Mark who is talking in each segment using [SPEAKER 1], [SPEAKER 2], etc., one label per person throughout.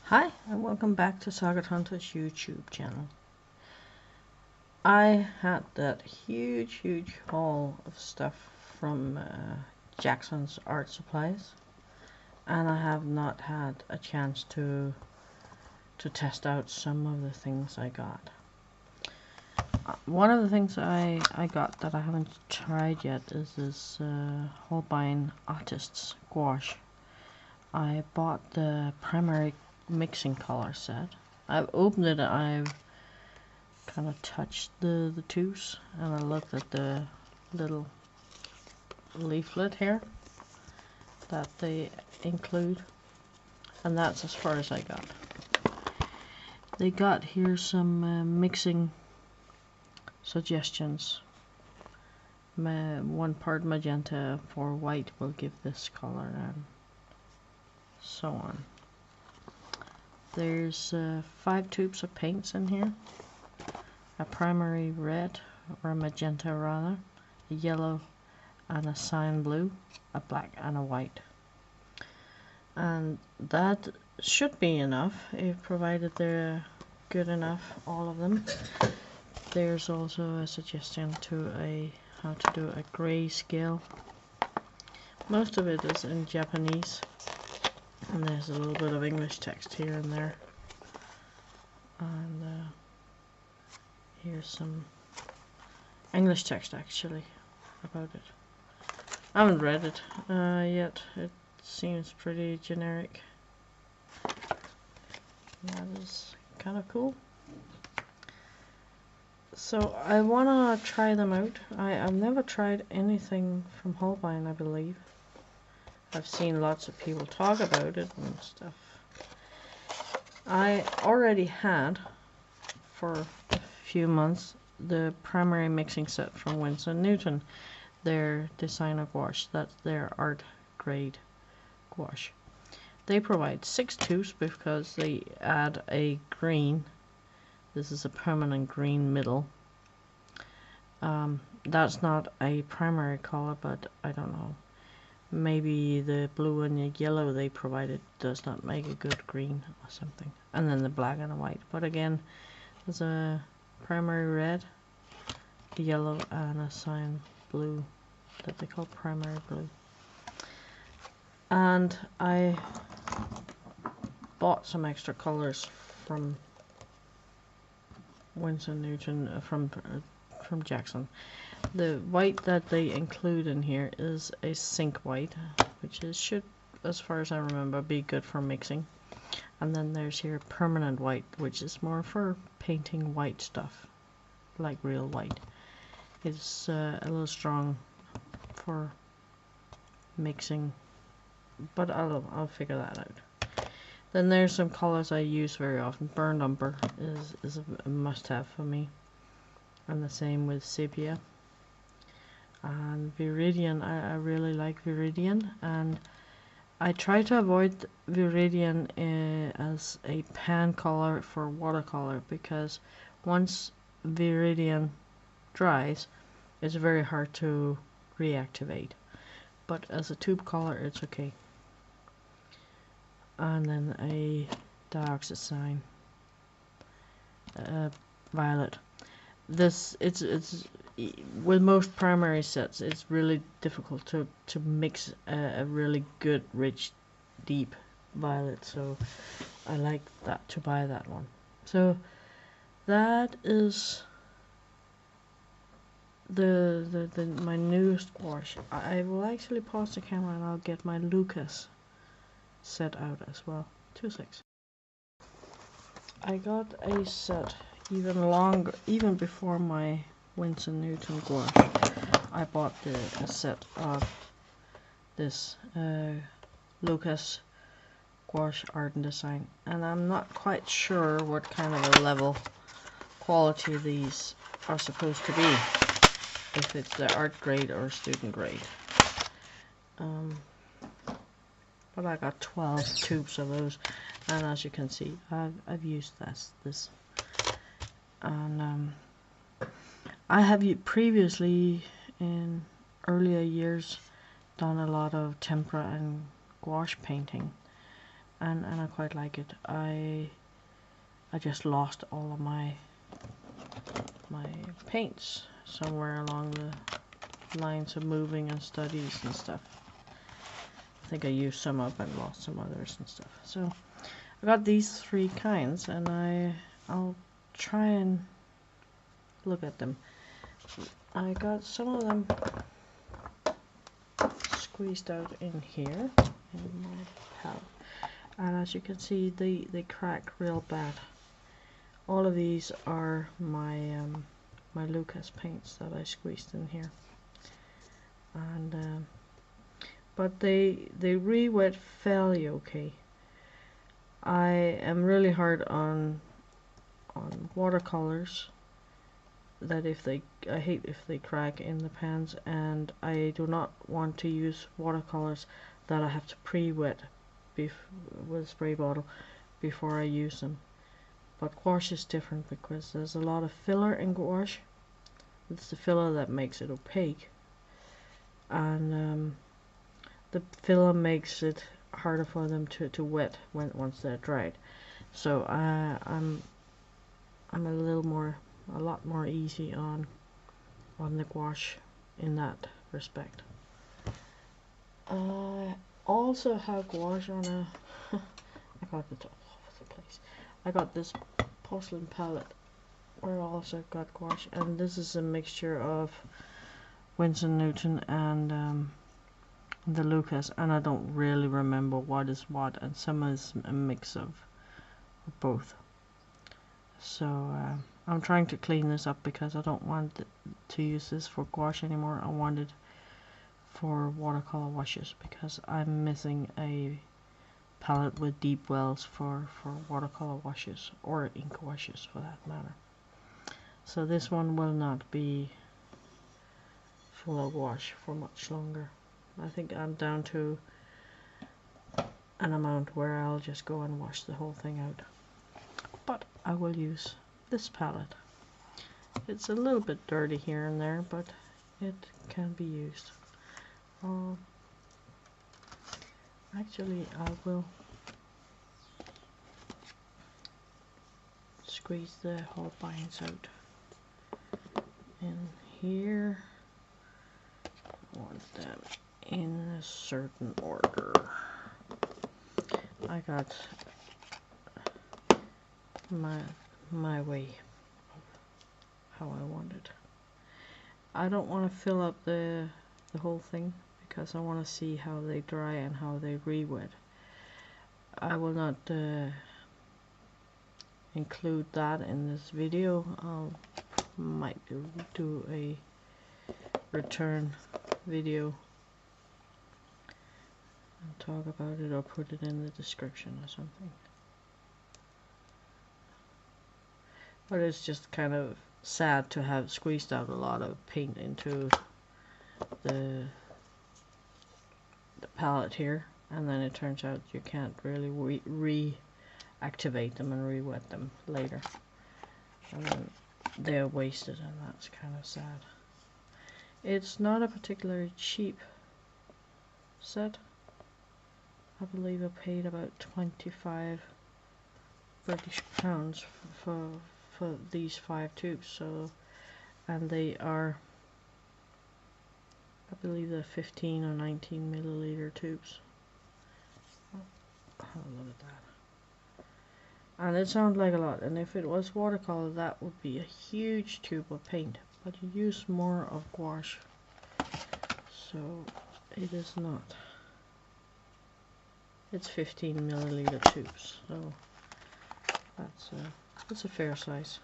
[SPEAKER 1] Hi, and welcome back to Sagat Hunter's YouTube channel. I had that huge haul of stuff from Jackson's Art Supplies, and I have not had a chance to test out some of the things I got. One of the things I got that I haven't tried yet is this Holbein Artist's Gouache. I bought the primary mixing color set. I've opened it, I've kind of touched the tubes, and I looked at the little leaflet here that they include, and that's as far as I got. They got here some mixing suggestions. 1 part magenta for white will give this color, and so on. There's 5 tubes of paints in here. A primary red, or a magenta rather, a yellow and a cyan blue, a black and a white. And that should be enough, if provided they're good enough, all of them. There's also a suggestion to how to do a gray scale. Most of it is in Japanese. And there's a little bit of English text here and there. And here's some English text actually about it. I haven't read it yet. It seems pretty generic. That is kind of cool. So I want to try them out. I've never tried anything from Holbein, I believe. I've seen lots of people talk about it and stuff. I already had, for a few months, the primary mixing set from Windsor Newton, their designer gouache. That's their art grade gouache. They provide 6 tubes because they add a green. This is a permanent green middle. That's not a primary color, but I don't know. Maybe the blue and the yellow they provided does not make a good green or something. And then the black and the white. But again, there's a primary red, a yellow, and a cyan blue that they call primary blue. And I bought some extra colors from Windsor Newton, from Jackson. The white that they include in here is a sink white, which should, as far as I remember, be good for mixing. And then there's here permanent white, which is more for painting white stuff, like real white. It's a little strong for mixing, but I'll figure that out. Then there's some colors I use very often. Burnt umber is a must-have for me, and the same with sepia. And Viridian, I really like Viridian, and I try to avoid Viridian as a pan color for watercolor, because once Viridian dries, it's very hard to reactivate. But as a tube color, it's okay. And then a dioxazine, violet. This it's with most primary sets, it's really difficult to mix a really good, rich, deep violet. So I like that, to buy that one. So that is my newest gouache. I will actually pause the camera and I'll get my Lukas set out as well. 2 seconds. I got a set even longer, even before my Windsor Newton gouache. I bought a set of this Lukas gouache art and design, and I'm not quite sure what kind of a level quality these are supposed to be, if it's the art grade or student grade. But I got 12 tubes of those, and as you can see, I've used this. And I have previously, in earlier years, done a lot of tempera and gouache painting, and I quite like it. I just lost all of my paints somewhere along the lines of moving and studies and stuff. I think I used some up and lost some others and stuff. So I got these 3 kinds, and I'll try and look at them. I got some of them squeezed out in here in my palette, and as you can see, they crack real bad. All of these are my my Lukas paints that I squeezed in here, and but they re-wet fairly okay. I am really hard on watercolors, that I hate if they crack in the pans, and I do not want to use watercolors that I have to pre-wet with a spray bottle before I use them. But gouache is different because there's a lot of filler in gouache. It's the filler that makes it opaque, and the filler makes it harder for them to wet once they're dried. So I'm a lot more easy on the gouache in that respect. I also have gouache on a I got it all over the place. I got this porcelain palette where I also got gouache, and this is a mixture of Windsor Newton and the Lukas, and I don't really remember what is what, and some is a mix of both. So I'm trying to clean this up because I don't want to use this for gouache anymore. I want it for watercolor washes because I'm missing a palette with deep wells for watercolor washes, or ink washes for that matter. So this one will not be full of gouache for much longer. I think I'm down to an amount where I'll just go and wash the whole thing out. But I will use this palette. It's a little bit dirty here and there, but it can be used. Actually, I will squeeze the Holbeins out in here. I want them in a certain order. I got my way of how I want it. I don't want to fill up the whole thing because I want to see how they dry and how they re-wet. I will not include that in this video. I might do a return video and talk about it, or put it in the description or something. But it's just kind of sad to have squeezed out a lot of paint into the palette here, and then it turns out you can't really reactivate them and re-wet them later, and then they're wasted, and that's kind of sad. It's not a particularly cheap set. I believe I paid about 25 British pounds for these 5 tubes. So, and they are, I believe they're 15 or 19 milliliter tubes. Oh, look at that. And it sounds like a lot, and if it was watercolor that would be a huge tube of paint, but you use more of gouache, so it is not. It's 15 milliliter tubes, so that's a fair size.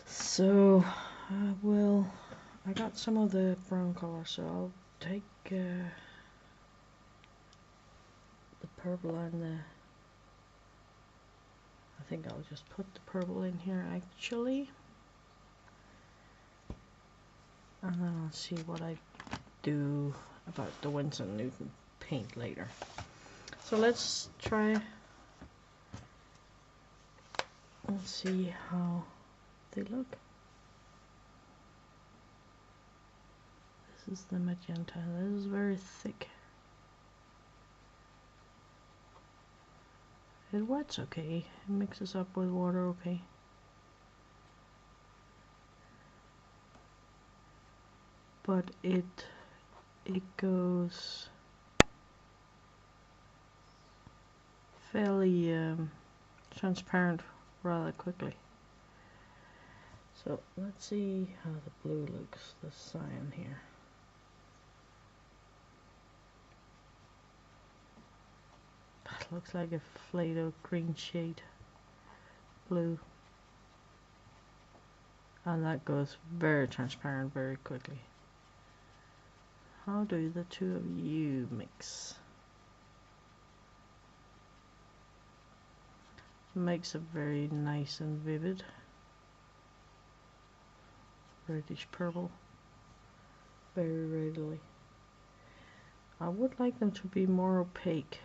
[SPEAKER 1] So I got some of the brown color, so I'll take the purple and I think I'll just put the purple in here actually, and then I'll see what I do about the Windsor Newton paint later. So let's try and see how they look. This is the magenta. This is very thick. It wets okay. It mixes up with water okay. But it goes fairly transparent rather quickly. So let's see how the blue looks, the cyan here. That looks like a Play-Doh green shade blue. And that goes very transparent very quickly. How do the two of you mix? Makes a very nice and vivid reddish purple very readily. I would like them to be more opaque.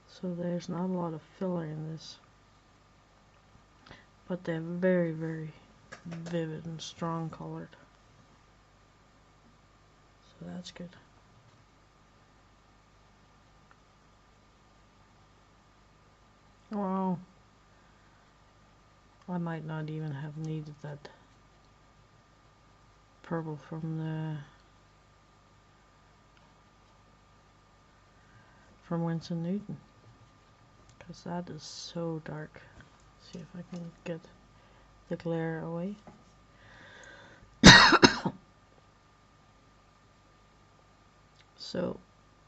[SPEAKER 1] So there's not a lot of filler in this, but they're very, very vivid and strong colored. So that's good. Wow. I might not even have needed that purple from Windsor Newton, because that is so dark. See if I can get the glare away. So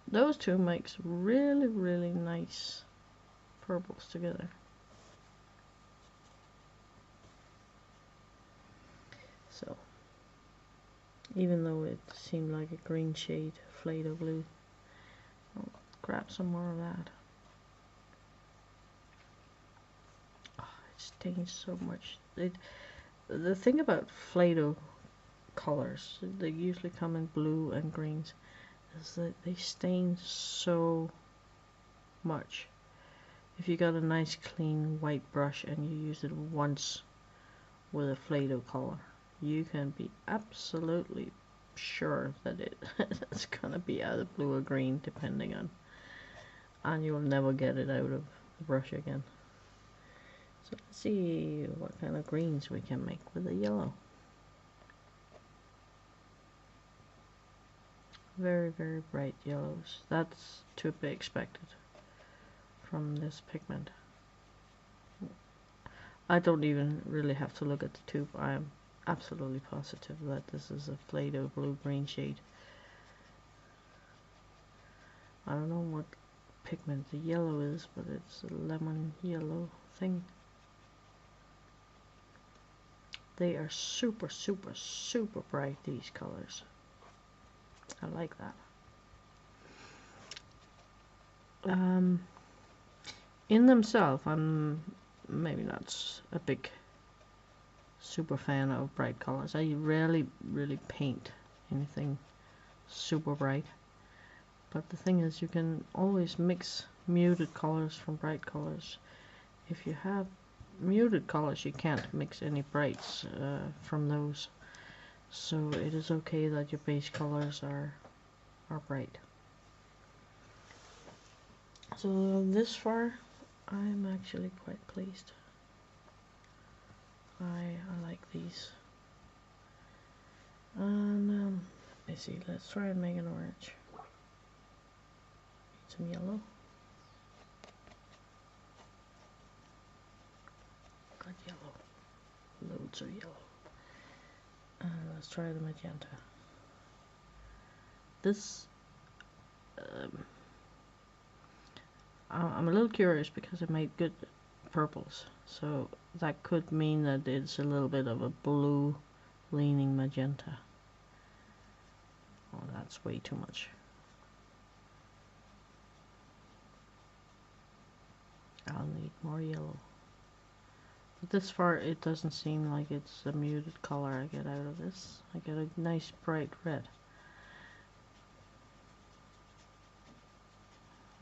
[SPEAKER 1] those two makes really, really nice purples together. So even though it seemed like a green shade, Play-Doh blue, I'll grab some more of that. Oh, it stains so much. The thing about Play-Doh colors, they usually come in blue and greens, is that they stain so much. If you got a nice clean white brush and you use it once with a Play-Doh color, you can be absolutely sure that it's gonna be either blue or green depending on, and you'll never get it out of the brush again. So let's see what kind of greens we can make with the yellow. Very, very bright yellows. That's to be expected from this pigment. I don't even really have to look at the tube. I am absolutely positive that this is a Play-Doh blue-green shade. I don't know what pigment the yellow is, but it's a lemon yellow thing. They are super, super, super bright, these colors. I like that. In themselves, I'm maybe not a big super fan of bright colors. I rarely really paint anything super bright. But the thing is, you can always mix muted colors from bright colors. If you have muted colors, you can't mix any brights from those. So it is okay that your base colors are bright. So this far, I'm actually quite pleased. I like these. And let me see, let's try and make an orange. Need some yellow. Got yellow. Loads of yellow. And let's try the magenta. This I'm a little curious because I made good purples, so that could mean that it's a little bit of a blue leaning magenta. Oh, that's way too much. I'll need more yellow. But this far it doesn't seem like it's a muted color I get out of this. I get a nice bright red.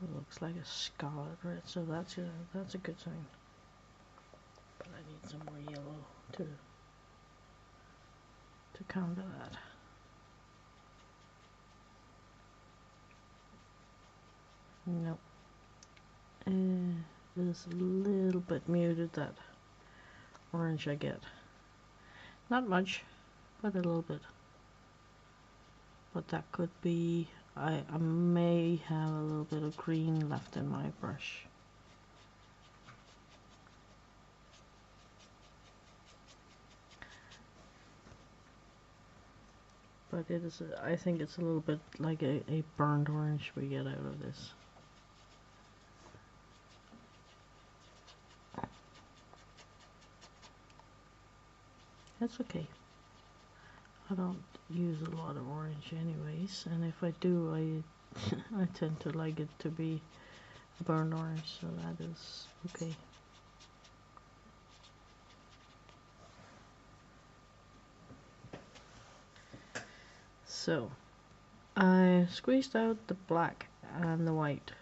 [SPEAKER 1] It looks like a scarlet red, so that's a good sign. But I need some more yellow to counter that. Nope. It's a little bit muted, that orange I get. Not much, but a little bit. But that could be, I may have a little bit of green left in my brush. But it is, I think it's a little bit like a burnt orange we get out of this. That's okay. I don't use a lot of orange anyways, and if I do, I tend to like it to be burnt orange, so that is okay. So I squeezed out the black and the white.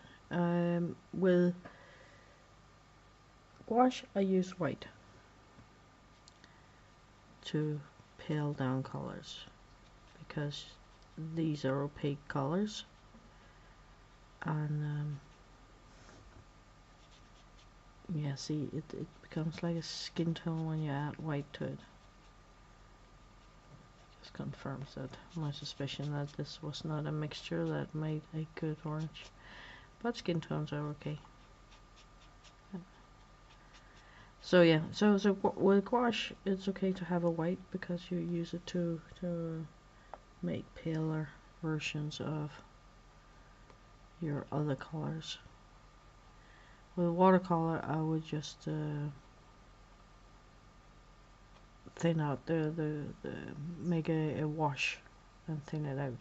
[SPEAKER 1] With gouache I use white to pale down colors, because these are opaque colors, and yeah, see, it becomes like a skin tone when you add white to it. Just confirms that my suspicion that this was not a mixture that made a good orange, but skin tones are okay. So yeah, so with gouache it's okay to have a white, because you use it to make paler versions of your other colors. With watercolor I would just thin out the make a wash and thin it out.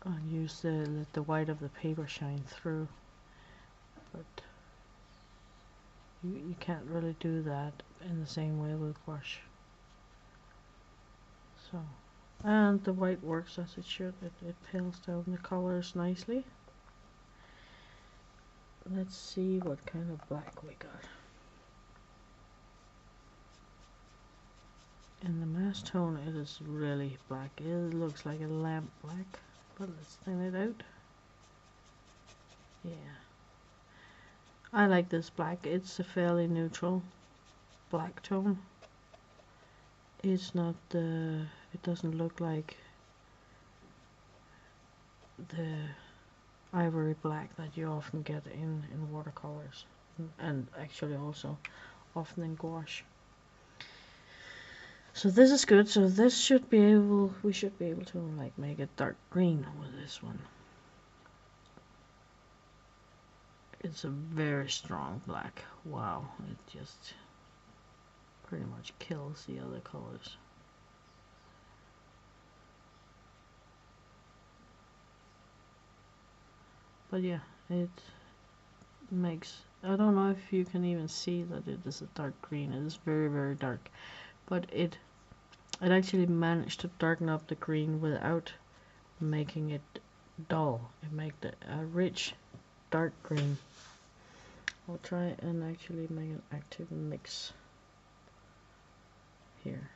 [SPEAKER 1] And use let the white of the paper shine through, but you can't really do that in the same way with gouache. So, and the white works as it should. It pales down the colors nicely. Let's see what kind of black we got. In the mass tone it is really black. It looks like a lamp black, but let's thin it out. Yeah, I like this black. It's a fairly neutral black tone. It's not it doesn't look like the ivory black that you often get in watercolors, and actually also often in gouache. So this is good. So this should be able, we should be able to like make it dark green with this one. It's a very strong black. Wow, it just pretty much kills the other colors. But yeah, it makes, I don't know if you can even see that it is a dark green. It is very, very dark, but it actually managed to darken up the green without making it dull. It made it a rich dark green. I'll try and actually make an active mix here.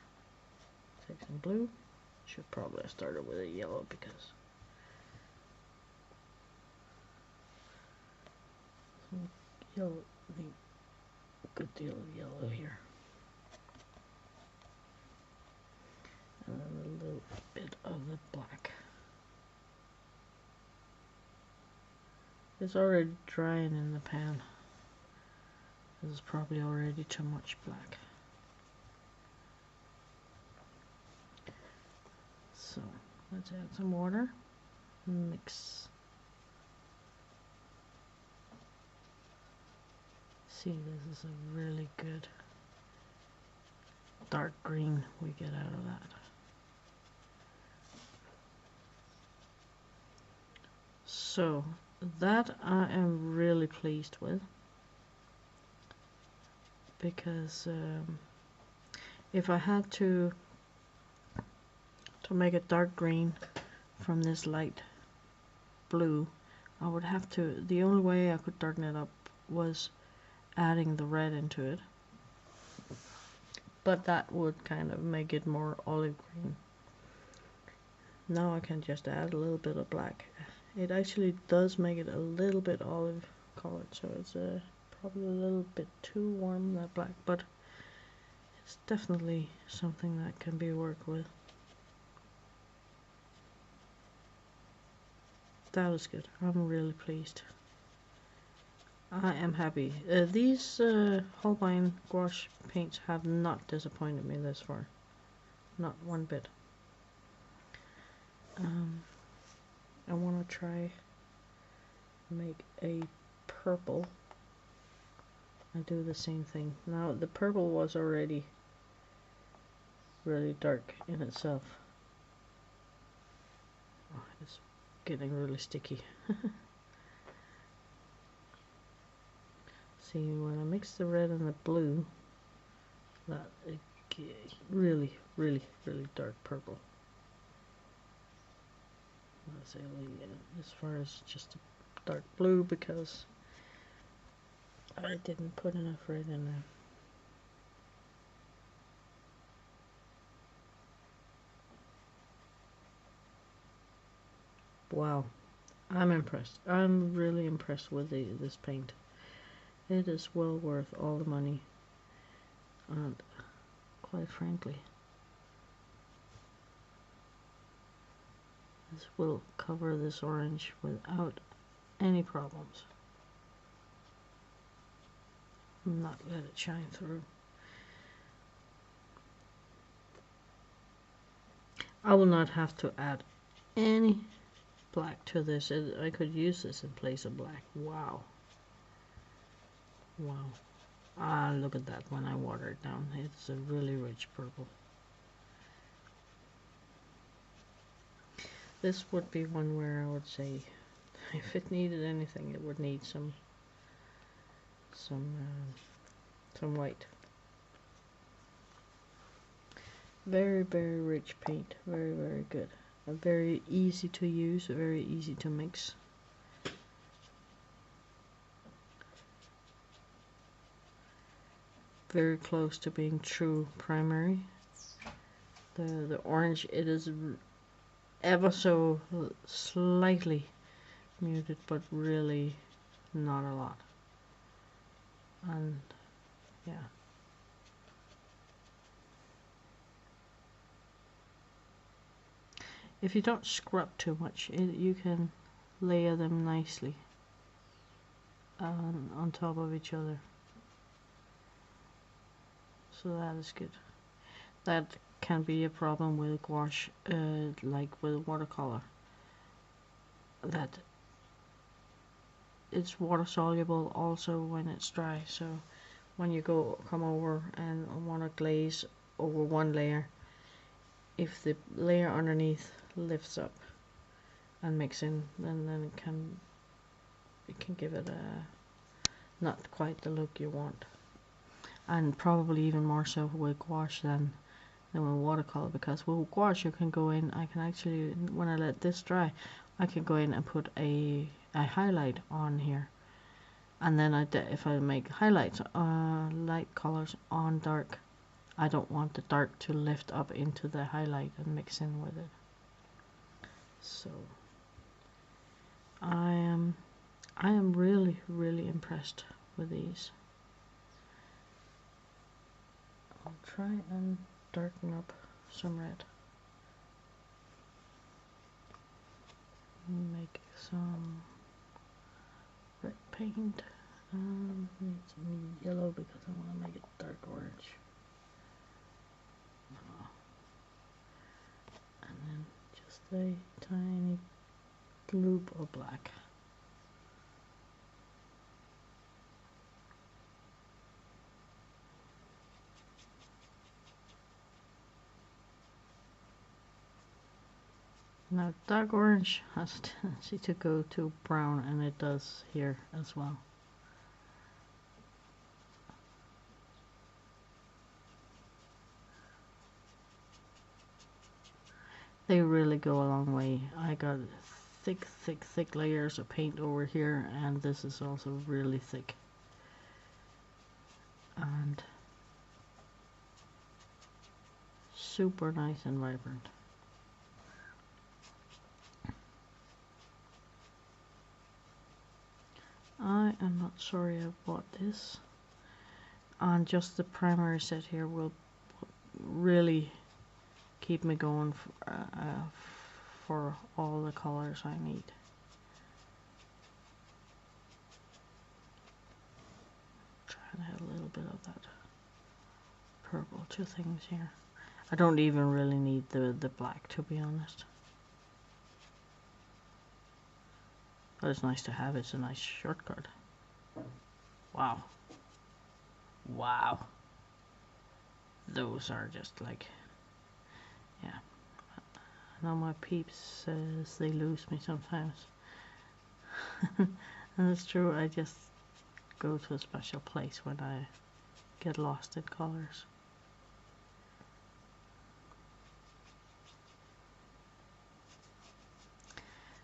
[SPEAKER 1] Take some blue. Should probably have started with a yellow, because some yellow, a good deal of yellow here, and then a little bit of the black. It's already drying in the pan. This is probably already too much black. So let's add some water, mix. See, this is a really good dark green we get out of that. So that I am really pleased with, because if I had to to make it dark green from this light blue, I would have to, the only way I could darken it up was adding the red into it, but that would kind of make it more olive green. Now I can just add a little bit of black. It actually does make it a little bit olive colored, so it's probably a little bit too warm, that black, but it's definitely something that can be worked with. That is good. I'm really pleased. I am happy. These Holbein gouache paints have not disappointed me this far. Not one bit. I want to try make a purple and do the same thing. Now the purple was already really dark in itself. Oh, it's getting really sticky. See, when I mix the red and the blue, that it really dark purple. Let's say as far as just a dark blue, because I didn't put enough red in there. Wow, I'm impressed. I'm really impressed with this paint. It is well worth all the money, and quite frankly, this will cover this orange without any problems. Not let it shine through. I will not have to add any black to this. I could use this in place of black. Wow. Wow. Ah, look at that when I water it down. It's a really rich purple. This would be one where I would say, if it needed anything, it would need some white. Very rich paint. Very good. Very easy to use. Very easy to mix. Very close to being true primary. The orange, it is ever so slightly muted, but really not a lot. And yeah, if you don't scrub too much, you can layer them nicely on top of each other. So that is good. That can be a problem with gouache, like with watercolor, that it's water soluble also when it's dry. So when you come over and want to glaze over one layer, if the layer underneath lifts up and mix in, then it can give it a not quite the look you want. And probably even more so with gouache than with watercolor, because with gouache you can go in, I can actually, when I let this dry, I can go in and put a highlight on here, and then if I make highlights, light colors on dark, I don't want the dark to lift up into the highlight and mix in with it. So I am really impressed with these. I'll try and darken up some red. Make some red paint. Need some yellow because I want to make it dark orange. And then just a tiny gloop of black. Now dark orange has a tendency to go to brown, and it does here as well. They really go a long way. I got thick layers of paint over here, and this is also really thick. And super nice and vibrant. I am not sorry I bought this. And just the primary set here will really keep me going for all the colors I need. Trying to add a little bit of that purple to things here. I don't even really need the black, to be honest. But it's nice to have. It's a nice shortcut. Wow. Wow. Those are just like, yeah. I know my peeps says they lose me sometimes. And it's true, I just go to a special place when I get lost in colors.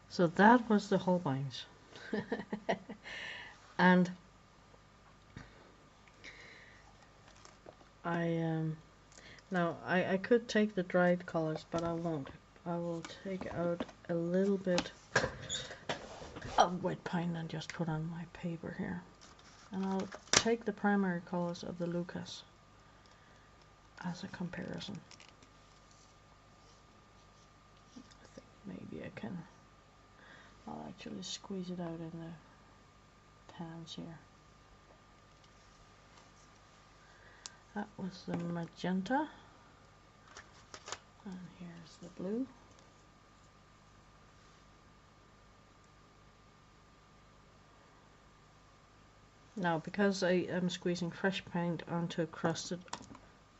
[SPEAKER 1] So that was the Holbeins. And now I could take the dried colors, but I won't. I will take out a little bit of wet paint and just put on my paper here. And I'll take the primary colors of the Lukas as a comparison. I think maybe I can. I'll actually squeeze it out in the tans here. That was the magenta. And here's the blue. Now, because I am squeezing fresh paint onto crusted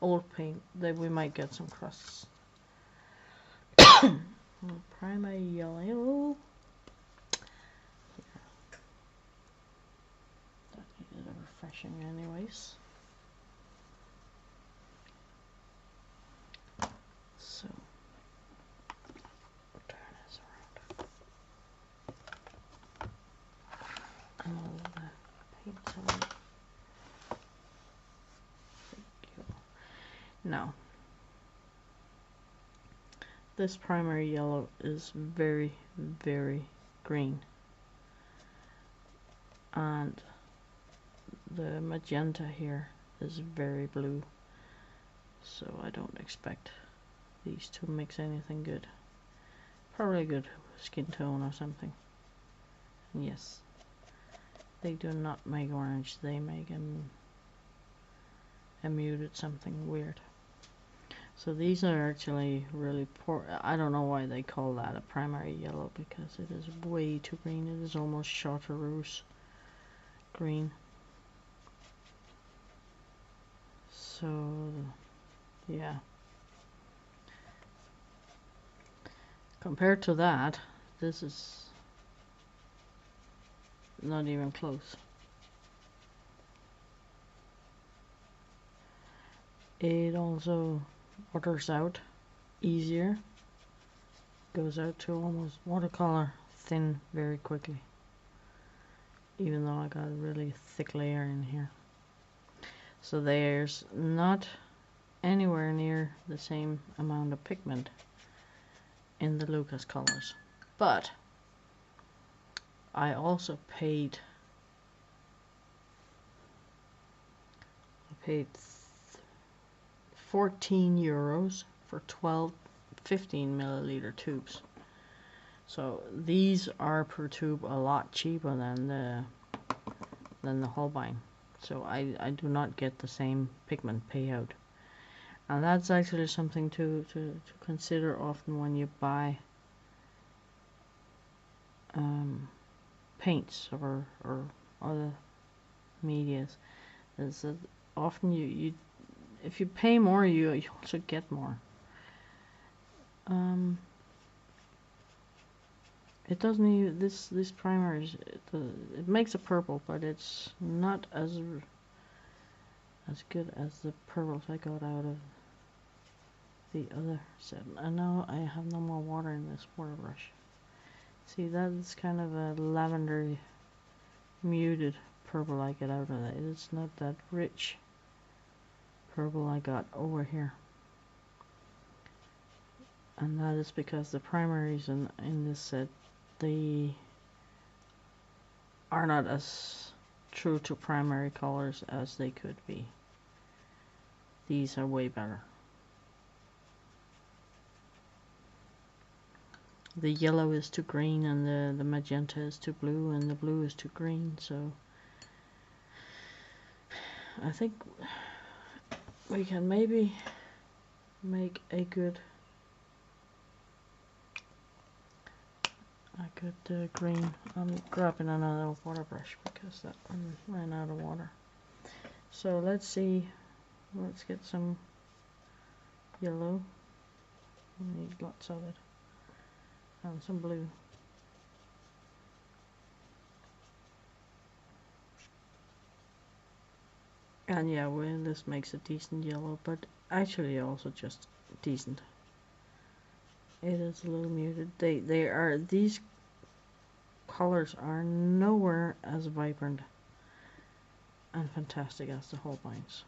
[SPEAKER 1] old paint, then we might get some crusts. Primary yellow. That needed a refreshing anyways. So, turn this around. And all the paint on. Thank you. Now, this primary yellow is very, very green. And the magenta here is very blue. So I don't expect these to mix anything good. Probably a good skin tone or something. And yes, they do not make orange, they make a muted something weird. So these are actually really poor. I don't know why they call that a primary yellow, because it is way too green. It is almost chartreuse green. So yeah, compared to that, this is not even close. It also waters out easier, goes out to almost watercolor thin very quickly, even though I got a really thick layer in here. So there's not anywhere near the same amount of pigment in the Lukas colors, but I also paid 14 euros for 15 milliliter tubes. So these are per tube a lot cheaper than the Holbein. So I do not get the same pigment payout. And that's actually something to consider often when you buy paints or other medias, is that often you if you pay more, you also get more. It doesn't even, this primer is, it makes a purple, but it's not as good as the purples I got out of the other set. And now I have no more water in this water brush. See, that's kind of a lavender muted purple I get out of that. It's not that rich purple I got over here. And that is because the primaries in this set, they are not as true to primary colors as they could be. These are way better. The yellow is to green and the magenta is to blue and the blue is to green, so I think we can maybe make a good green. I'm grabbing another water brush because that one ran out of water. So let's see, let's get some yellow. We need lots of it. And some blue. And yeah, well, this makes a decent yellow, but actually also just decent. It is a little muted. These colors are nowhere as vibrant and fantastic as the Holbeins.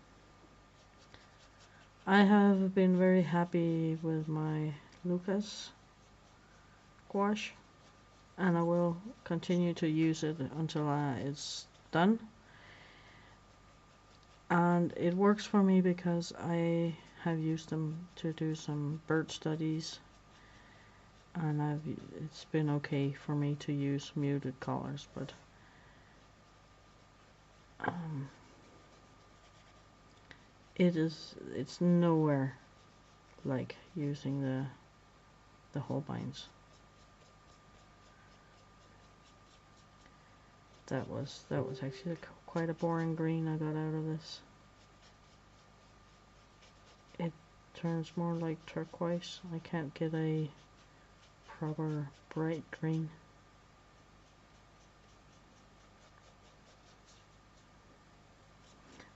[SPEAKER 1] I have been very happy with my Lukas gouache, and I will continue to use it until it's done. And it works for me because I have used them to do some bird studies, and it's been okay for me to use muted colors, but it's nowhere like using the Holbeins. That was actually quite a boring green I got out of this. It turns more like turquoise. I can't get a proper bright green.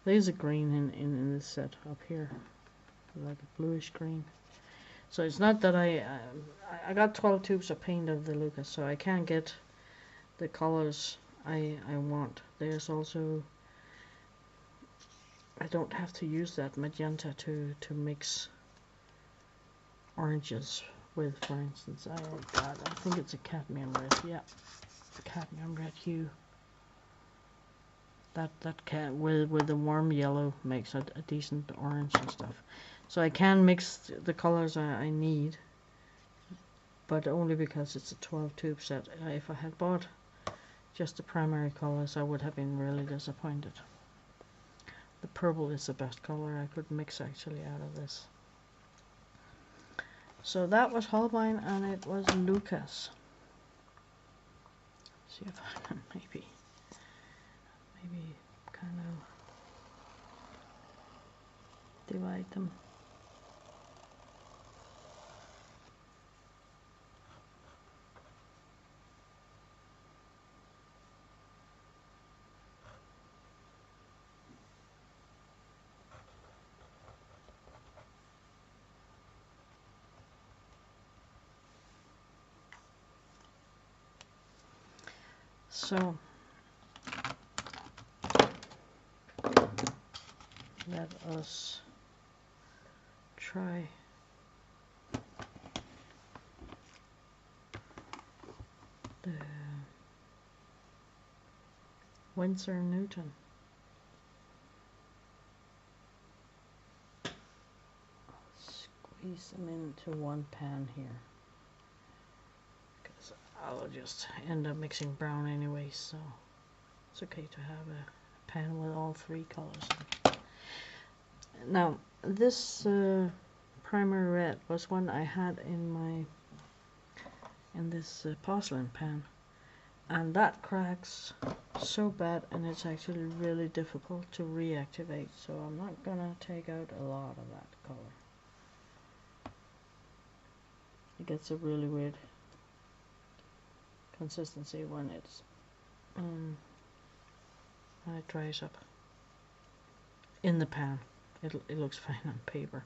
[SPEAKER 1] There's a green in this set up here, like a bluish green. So it's not that I got 12 tubes of paint of the Lukas, so I can't get the colors I want. There's also, I don't have to use that magenta to mix oranges with, for instance. I think it's a cadmium red. Yeah, cadmium red hue. That can with the warm yellow makes a decent orange and stuff. So I can mix the colors I need, but only because it's a 12 tube set. If I had bought just the primary colors, I would have been really disappointed. The purple is the best color I could mix actually out of this. So that was Holbein and it was Lukas. See if I can maybe kind of divide them. So let us try the Windsor Newton. Squeeze them into one pan here, because I'll just end up mixing brown anyway, so it's okay to have a pan with all three colors. Now this primary red was one I had in this porcelain pan, and that cracks so bad, and it's actually really difficult to reactivate, so I'm not gonna take out a lot of that color. It gets a really weird consistency when it dries up in the pan. It looks fine on paper.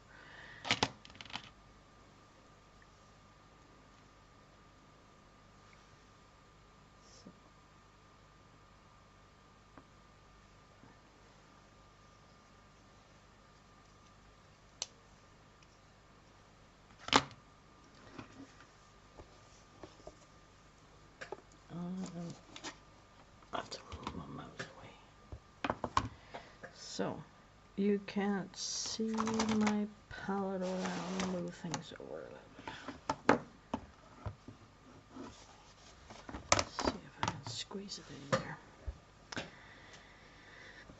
[SPEAKER 1] So you can't see my palette around, move things over a little bit. Let's see if I can squeeze it in there.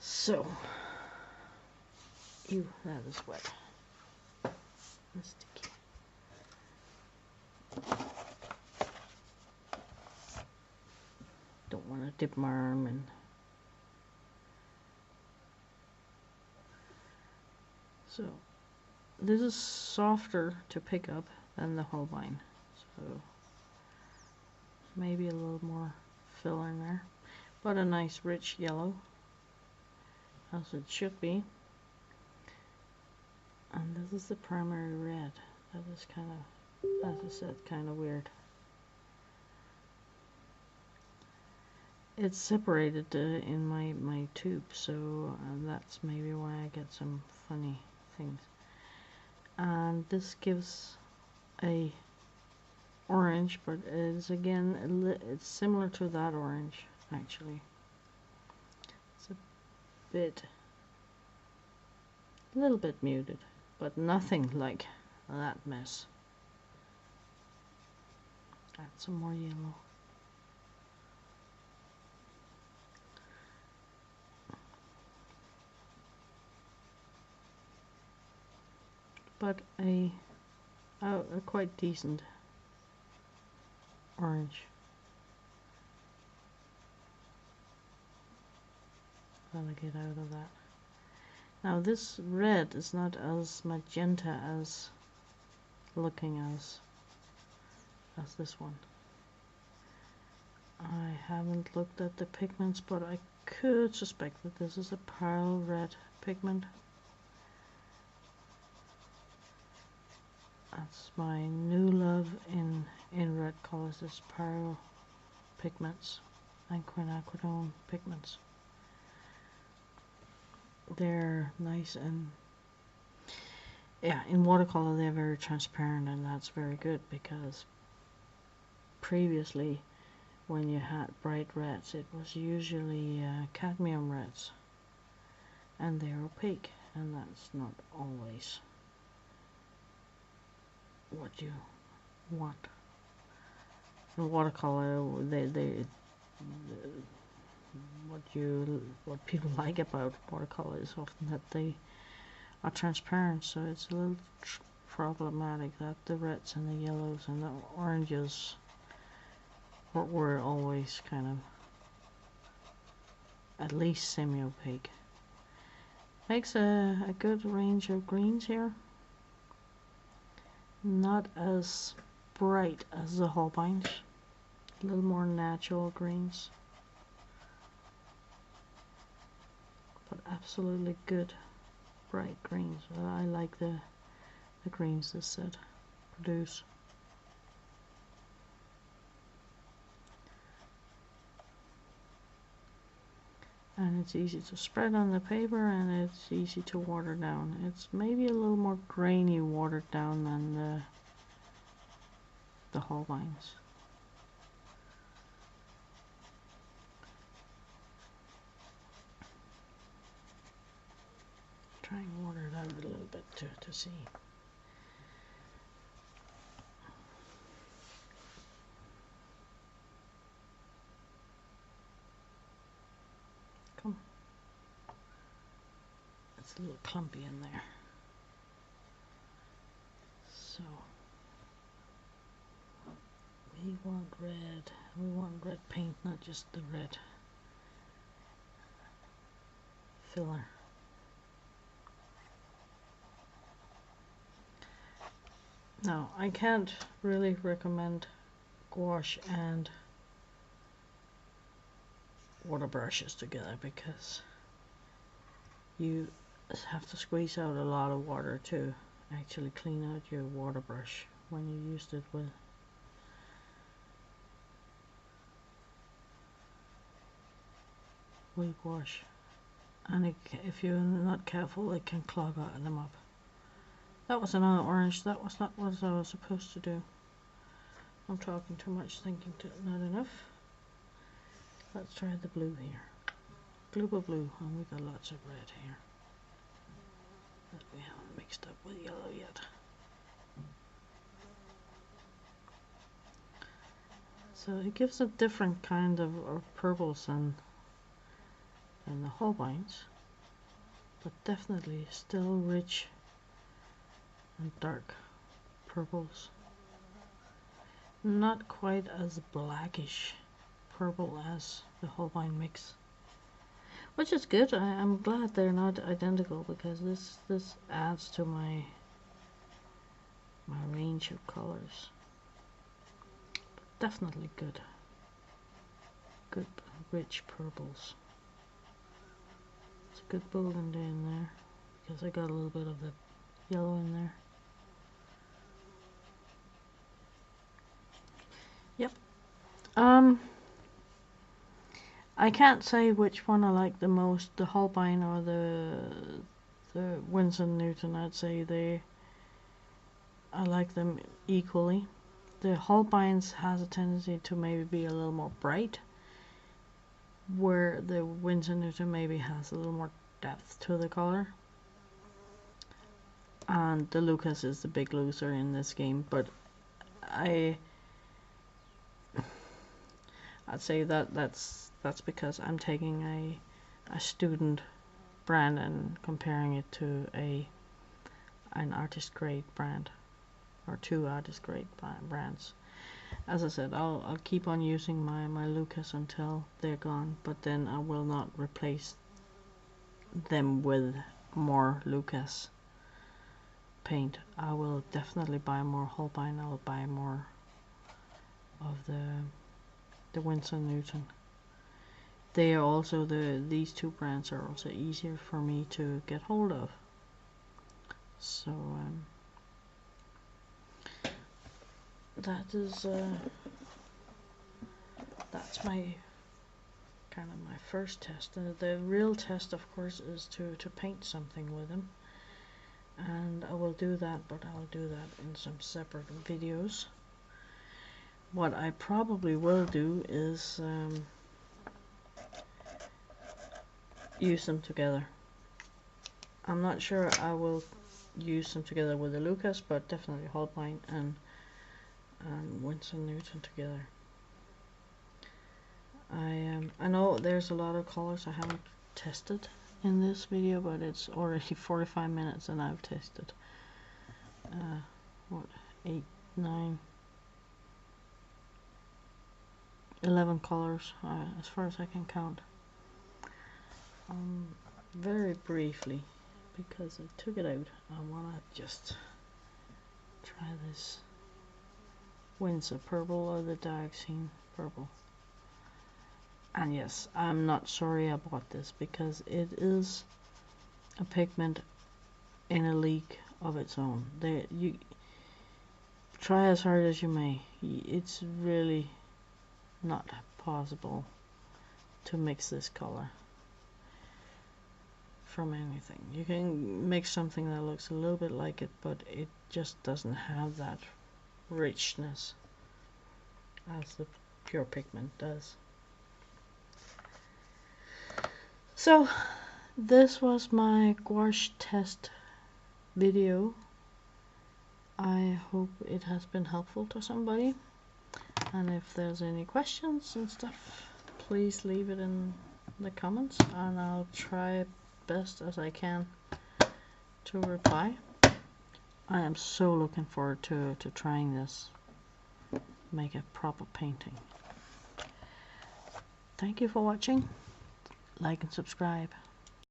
[SPEAKER 1] So, ew, that is wet. That's sticky. Don't want to dip my arm in. So, this is softer to pick up than the Holbein. So, maybe a little more fill in there. But a nice rich yellow, as it should be. And this is the primary red. That is kind of, as I said, kind of weird. It's separated in my tube, so that's maybe why I get some funny things. And this gives a orange, but it's again it's similar to that orange actually. It's a little bit muted, but nothing like that mess. Add some more yellow. But a quite decent orange. Gotta get out of that. Now this red is not as magenta as looking as this one. I haven't looked at the pigments, but I could suspect that this is a pearl red pigment. That's my new love in red colors, is pearl pigments and quinacridone pigments. They're nice, and yeah, in watercolor they're very transparent, and that's very good, because previously when you had bright reds it was usually cadmium reds, and they're opaque, and that's not always what you want. In watercolor, what people like about watercolor is often that they are transparent, so it's a little problematic that the reds and the yellows and the oranges were always kind of at least semi-opaque. Makes a good range of greens here. Not as bright as the Holbeins, a little more natural greens, but absolutely good bright greens. I like the greens this set produce. And it's easy to spread on the paper, and it's easy to water down. It's maybe a little more grainy watered down than the Holbeins. Try and water it out a little bit to see. Come. It's a little clumpy in there. So we want red. We want red paint, not just the red filler. Now, I can't really recommend gouache and water brushes together, because you have to squeeze out a lot of water to actually clean out your water brush when you used it with gouache. And if you're not careful, it can clog them up. That was another orange. That was not what I was supposed to do. I'm talking too much, thinking not enough. Let's try the blue here. global blue, and we got lots of red here that we haven't mixed up with yellow yet. So it gives a different kind of purples than the Holbeins, but definitely still rich and dark purples. Not quite as blackish purple as the Holbein mix, which is good. I'm glad they're not identical, because this adds to my range of colors. Definitely good rich purples. It's a good burgundy in there, because I got a little bit of the yellow in there. Yep. I can't say which one I like the most, the Holbein or the Windsor Newton. I'd say I like them equally. The Holbeins has a tendency to maybe be a little more bright, where the Windsor Newton maybe has a little more depth to the color. And the Lukas is the big loser in this game, but I'd say that's because I'm taking a student brand and comparing it to an artist grade brand, or two artist grade brands. As I said, I'll keep on using my Lukas until they're gone, but then I will not replace them with more Lukas paint. I will definitely buy more Holbein. I will buy more of the Windsor Newton. They are also these two brands are also easier for me to get hold of. So that's my kind of my first test. The real test, of course, is to paint something with them, and I will do that, but I'll do that in some separate videos. What I probably will do is use them together. I'm not sure I will use them together with the Lukas, but definitely Holbein and Windsor Newton together. I know there's a lot of colors I haven't tested in this video, but it's already 45 minutes and I've tested 8, 9, 11 colors as far as I can count. Very briefly, because I took it out, I want to just try this Windsor purple or the dioxine purple. And yes, I'm not sorry I bought this, because it is a pigment in a league of its own. You try as hard as you may, it's really not possible to mix this color from anything. You can make something that looks a little bit like it, but it just doesn't have that richness as the pure pigment does. So this was my gouache test video. I hope it has been helpful to somebody, and if there's any questions and stuff, please leave it in the comments and I'll try best as I can to reply. I am so looking forward to trying this, make a proper painting. Thank you for watching. Like and subscribe.